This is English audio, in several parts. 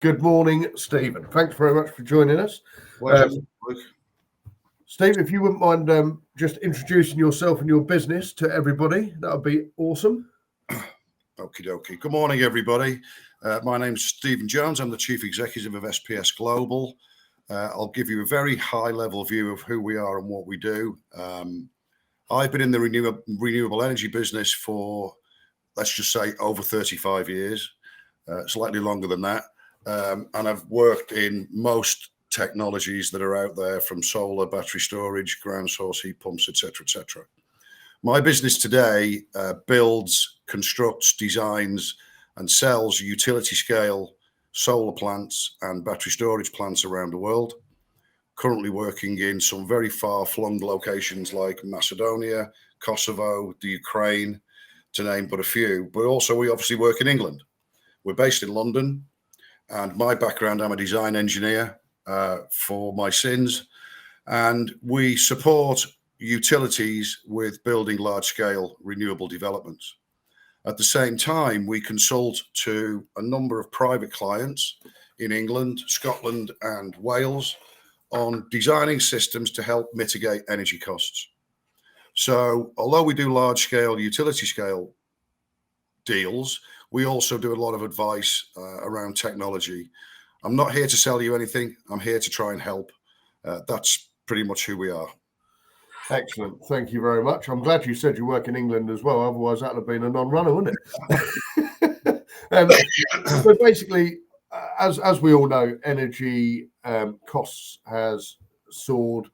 Good morning, Stephen. Thanks very much for joining us. Pleasure. Steve, if you wouldn't mind just introducing yourself and your business to everybody, that would be awesome. Okie dokie. Good morning, everybody. My name's Stephen Jones. I'm the Chief Executive of SPS Global. I'll give you a very high-level view of who we are and what we do. I've been in the renewable energy business for, let's just say, over 35 years, slightly longer than that. And I've worked in most technologies that are out there, from solar, battery storage, ground source heat pumps, etc., etc. My business today builds, constructs, designs, and sells utility scale solar plants and battery storage plants around the world. Currently working in some very far-flung locations like Macedonia, Kosovo, the Ukraine, to name but a few. But also we obviously work in England. We're based in London. And my background, I'm a design engineer for my sins, and we support utilities with building large-scale renewable developments. At the same time, we consult to a number of private clients in England, Scotland, and Wales on designing systems to help mitigate energy costs. So although we do large-scale utility scale deals, we also do a lot of advice around technology. I'm not here to sell you anything. I'm here to try and help. That's pretty much who we are. Excellent. Thank you very much. I'm glad you said you work in England as well. Otherwise, that would have been a non-runner, wouldn't it? So basically, as we all know, energy costs has soared.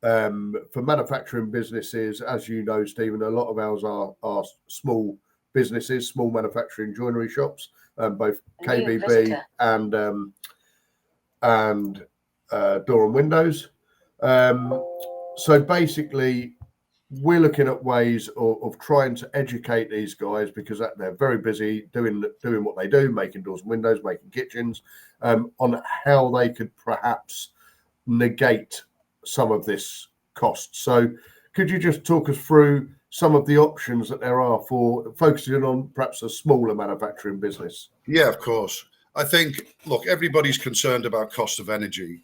For manufacturing businesses, as you know, Stephen, a lot of ours are small businesses, small manufacturing joinery shops, both KBB and door and windows. So basically, we're looking at ways of trying to educate these guys, because they're very busy doing what they do, making doors and windows, making kitchens, on how they could perhaps negate some of this cost. So could you just talk us through some of the options that there are for focusing on perhaps a smaller manufacturing business? Yeah, of course. I think, look, everybody's concerned about cost of energy,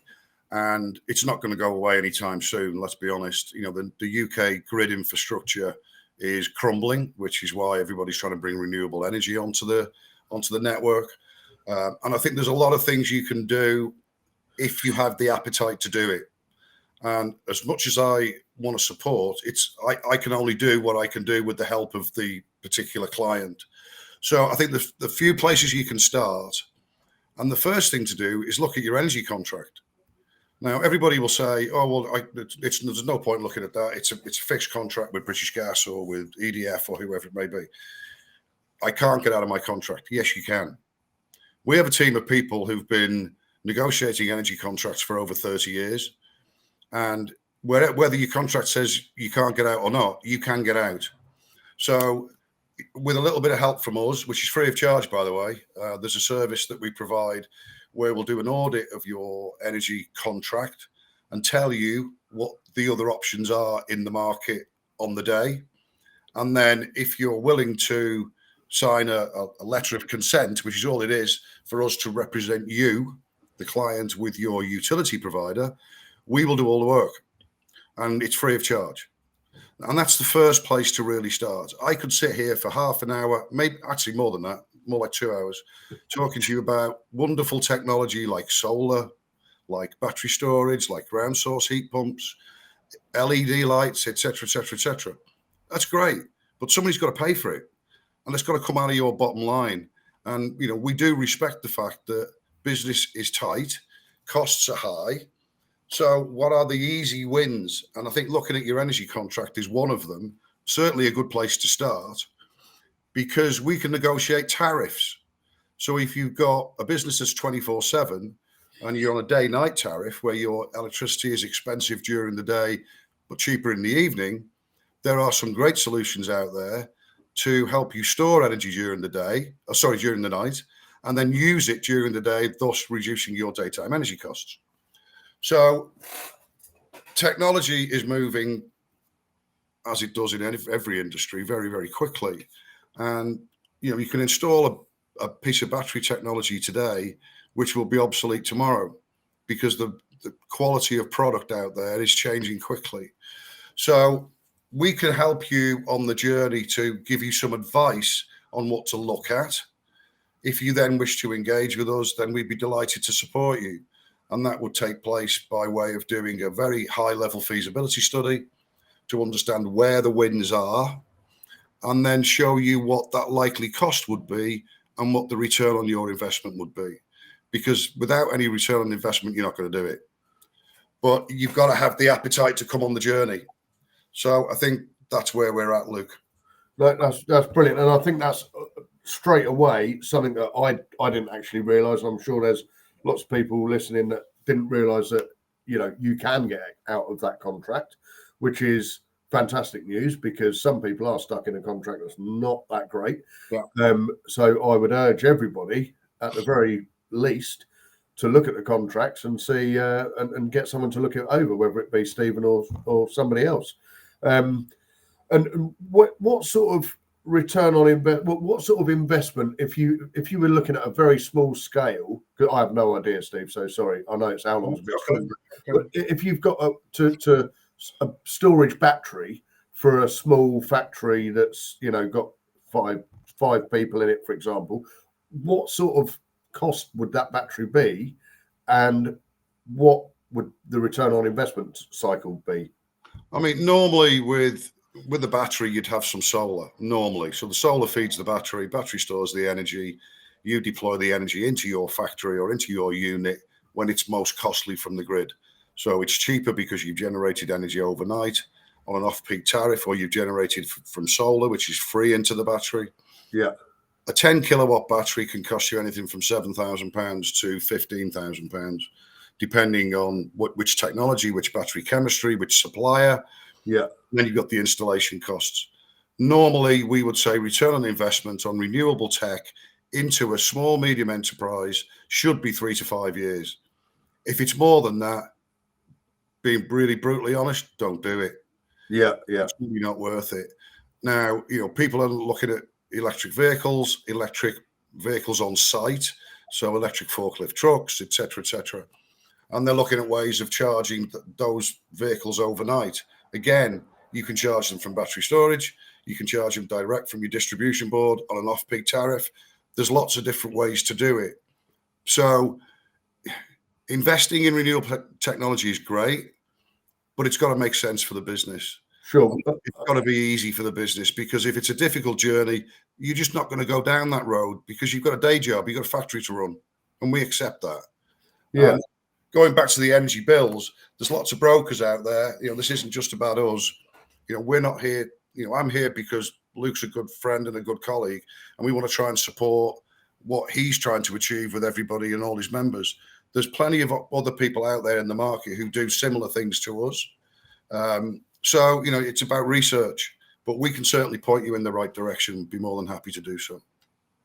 and it's not going to go away anytime soon. Let's be honest. You know, the UK grid infrastructure is crumbling, which is why everybody's trying to bring renewable energy onto the network. And I think there's a lot of things you can do if you have the appetite to do it. And as much as I want to support, I can only do what I can do with the help of the particular client. So I think the few places you can start, and the first thing to do is look at your energy contract. Now, everybody will say, "Oh, well, there's no point looking at that. It's a fixed contract with British Gas or with EDF or whoever it may be. I can't get out of my contract." Yes, you can. We have a team of people who've been negotiating energy contracts for over 30 years. And whether your contract says you can't get out or not, you can get out. So with a little bit of help from us, which is free of charge, by the way, there's a service that we provide where we'll do an audit of your energy contract and tell you what the other options are in the market on the day. And then if you're willing to sign a letter of consent, which is all it is, for us to represent you, the client, with your utility provider, we will do all the work, and it's free of charge. And that's the first place to really start. I could sit here for half an hour, maybe actually more than that, more like 2 hours, talking to you about wonderful technology like solar, like battery storage, like ground source heat pumps, LED lights, etc., etc., etc. That's great, but somebody's got to pay for it, and it's got to come out of your bottom line. And you know, we do respect the fact that business is tight, costs are high. So what are the easy wins? And I think looking at your energy contract is one of them, certainly a good place to start, because we can negotiate tariffs. So if you've got a business that's 24/7 and you're on a day-night tariff where your electricity is expensive during the day but cheaper in the evening, there are some great solutions out there to help you store energy during the night, and then use it during the day, thus reducing your daytime energy costs. So technology is moving, as it does in every industry, very, very quickly. And you know, you can install a piece of battery technology today which will be obsolete tomorrow, because the quality of product out there is changing quickly. So we can help you on the journey to give you some advice on what to look at. If you then wish to engage with us, then we'd be delighted to support you. And that would take place by way of doing a very high level feasibility study to understand where the wins are, and then show you what that likely cost would be and what the return on your investment would be. Because without any return on investment, you're not going to do it. But you've got to have the appetite to come on the journey. So I think that's where we're at, Luke. That's brilliant. And I think that's straight away something that I didn't actually realise. I'm sure there's lots of people listening that didn't realise that, you can get out of that contract, which is fantastic news, because some people are stuck in a contract that's not that great. Yeah. So I would urge everybody, at the very least, to look at the contracts and see and get someone to look it over, whether it be Stephen or somebody else. And what sort of return on what sort of investment, if you were looking at a very small scale? Because I have no idea, Steve. So sorry, I know it's how long's a bit short, but if you've got to a storage battery for a small factory that's got five people in it, for example, what sort of cost would that battery be, and what would the return on investment cycle be? I mean, normally with the battery, you'd have some solar normally. So the solar feeds the battery stores the energy. You deploy the energy into your factory or into your unit when it's most costly from the grid. So it's cheaper because you've generated energy overnight on an off-peak tariff, or you've generated from solar, which is free into the battery. Yeah. A 10 kilowatt battery can cost you anything from £7,000 to £15,000, depending on which technology, which battery chemistry, which supplier. Yeah. Then you've got the installation costs. Normally, we would say return on investment on renewable tech into a small, medium enterprise should be 3 to 5 years. If it's more than that, being really brutally honest, don't do it. Yeah. It's really not worth it. Now, people are looking at electric vehicles on site, so electric forklift trucks, etc., and they're looking at ways of charging those vehicles overnight. Again, you can charge them from battery storage. You can charge them direct from your distribution board on an off-peak tariff. There's lots of different ways to do it. So investing in renewable technology is great, but it's got to make sense for the business. Sure. It's got to be easy for the business, because if it's a difficult journey, you're just not going to go down that road, because you've got a day job, you've got a factory to run, and we accept that. Yeah. Going back to the energy bills, there's lots of brokers out there. This isn't just about us. We're not here. I'm here because Luke's a good friend and a good colleague, and we want to try and support what he's trying to achieve with everybody and all his members. There's plenty of other people out there in the market who do similar things to us. So, it's about research, but we can certainly point you in the right direction. Be more than happy to do so.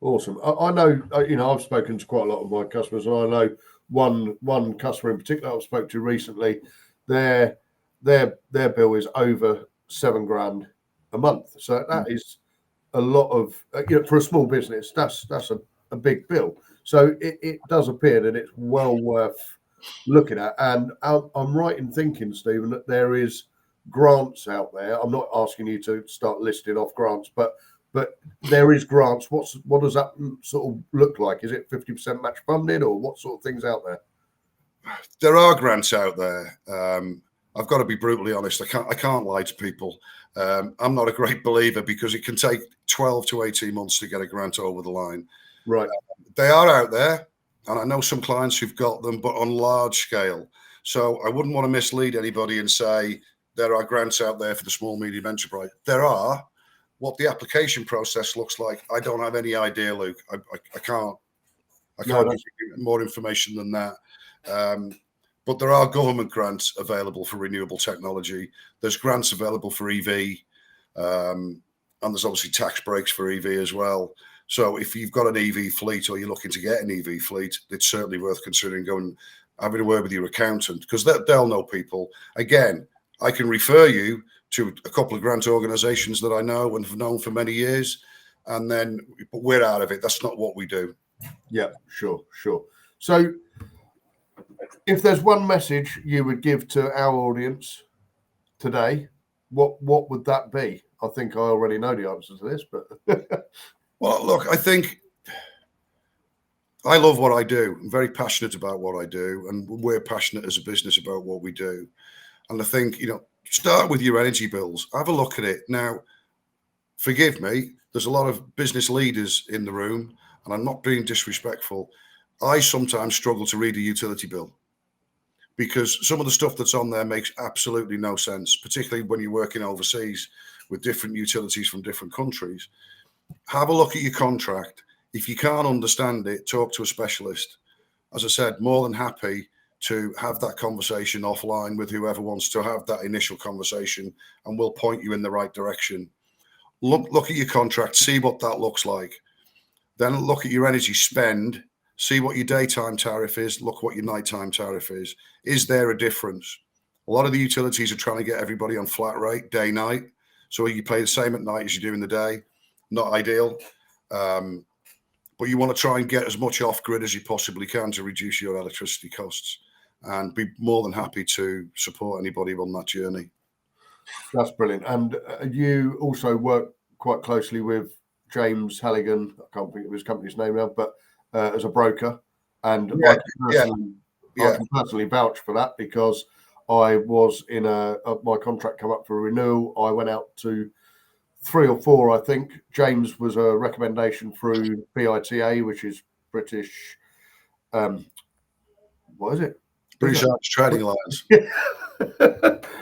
Awesome. I know, I've spoken to quite a lot of my customers, and I know one customer in particular I've spoken to recently. Their bill is over £7,000 a month. So that is a lot of, for a small business, that's a big bill. So it does appear that it's well worth looking at. And I'm right in thinking, Stephen, that there is grants out there. I'm not asking you to start listing off grants, but there is grants. What does that sort of look like? Is it 50% match funded, or what sort of things out there? There are grants out there. I've got to be brutally honest. I can't lie to people. I'm not a great believer, because it can take 12 to 18 months to get a grant over the line. Right. They are out there, and I know some clients who've got them, but on large scale. So I wouldn't want to mislead anybody and say there are grants out there for the small, medium enterprise. There are. What the application process looks like, I don't have any idea, Luke. I can't give you more information than that. But there are government grants available for renewable technology. There's grants available for EV, and there's obviously tax breaks for EV as well. So if you've got an EV fleet, or you're looking to get an EV fleet, it's certainly worth considering going, having a word with your accountant, because they'll know people. Again, I can refer you to a couple of grant organisations that I know and have known for many years, but we're out of it. That's not what we do. Yeah, sure. So if there's one message you would give to our audience today, what would that be? I think I already know the answer to this, but well, look, I think I love what I do. I'm very passionate about what I do, and we're passionate as a business about what we do. And I think, start with your energy bills. Have a look at it. Now, forgive me, there's a lot of business leaders in the room, and I'm not being disrespectful. I sometimes struggle to read a utility bill because some of the stuff that's on there makes absolutely no sense, particularly when you're working overseas with different utilities from different countries. Have a look at your contract. If you can't understand it, talk to a specialist. As I said, more than happy to have that conversation offline with whoever wants to have that initial conversation, and we'll point you in the right direction. Look at your contract, see what that looks like. Then look at your energy spend, see what your daytime tariff is, look what your nighttime tariff is. Is there a difference? A lot of the utilities are trying to get everybody on flat rate, day, night. So you pay the same at night as you do in the day. Not ideal. But you want to try and get as much off grid as you possibly can to reduce your electricity costs, and be more than happy to support anybody on that journey. That's brilliant. And you also work quite closely with James Halligan. I can't think of his company's name now, but as a broker. And I can personally vouch for that, because I was in my contract come up for renewal. I went out to 3 or 4, I think. James was a recommendation through BITA, which is British. What is it? British Arms Trading Alliance.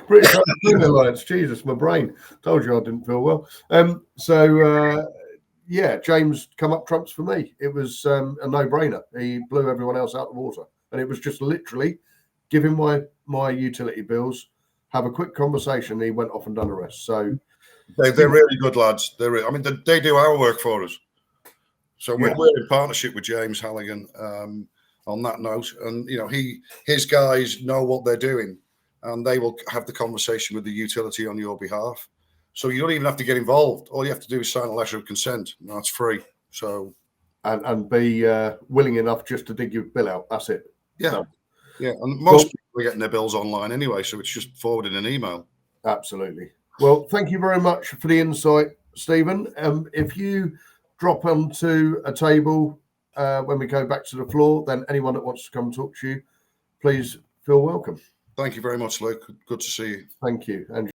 British Arms Trading Alliance. Jesus, my brain. Told you I didn't feel well. James come up trumps for me. It was a no-brainer. He blew everyone else out of the water, and it was just literally give him my utility bills, have a quick conversation. And he went off and done the rest. So. They're really good lads. They do our work for us. So we're in partnership with James Halligan on that note. And, his guys know what they're doing, and they will have the conversation with the utility on your behalf. So you don't even have to get involved. All you have to do is sign a letter of consent, and that's free. So, and be willing enough just to dig your bill out. That's it. Yeah. So, yeah. And most people are getting their bills online anyway, so it's just forwarding an email. Absolutely. Well, thank you very much for the insight, Stephen. If you drop onto a table when we go back to the floor, then anyone that wants to come talk to you, please feel welcome. Thank you very much, Luke. Good to see you. Thank you. And